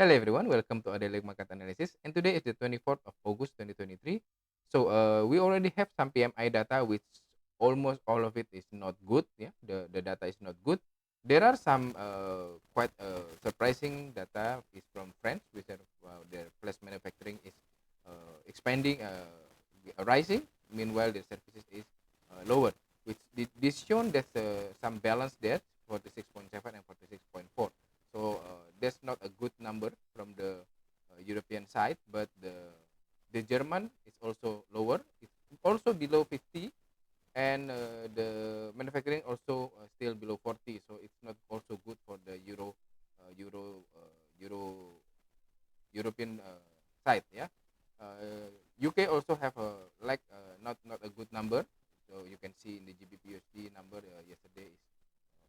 Hello everyone, welcome to our daily market analysis. And today is the 24th of August 2023. So we already have some PMI data, which almost all of it is not good. Yeah, the data is not good. There are some quite surprising data is from France, which are their flash manufacturing is expanding, rising. Meanwhile, their services is lower, which this shown there's some balance there, 46.7 and 46.4. So that's not a good number from the European side, but the German is also lower. It's also below 50, and the manufacturing also still below 40. So it's not also good for the European side. Yeah, UK also have a not a good number. So you can see in the GBP/USD number yesterday is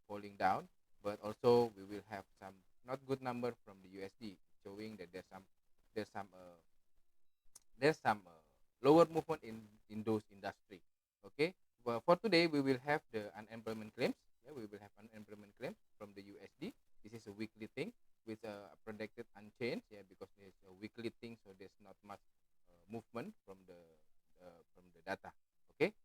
falling down, but also we will have some not good number from the USD, showing that there's some uh, there's some lower movement in those industry. Okay, well, for today we will have the unemployment claims. Yeah, we will have unemployment claims from the USD. This is a weekly thing with predicted unchanged. Yeah, because it's a weekly thing, so there's not much movement from the data. Okay,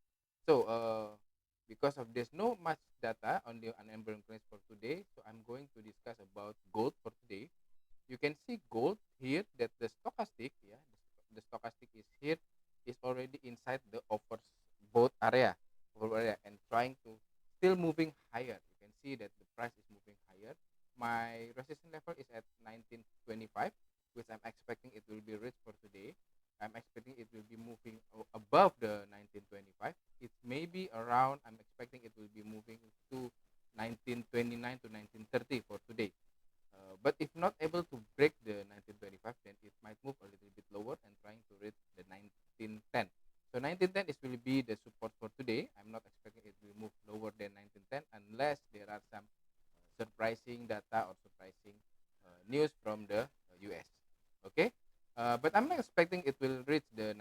so because of there's no much data on the unemployment claims for today, so I'm going to discuss about gold for today. You can see gold here that the stochastic, yeah, the stochastic is here, is already inside the both area over area, and trying to still moving higher. You can see that the price is moving higher. My resistance level is at 1925, which I'm expecting it will be reached for today. I'm expecting it will be moving above the 1925. It may be around, I'm expecting it will be moving to 1929 to 1930 for today. But if not able to break the 1925, then it might move a little bit lower and trying to reach the 1910. So 1910 is will be the support for today. I'm not expecting it will move lower than 1910 unless there are some surprising data or surprising news from the US. Okay, but I'm not expecting it will reach the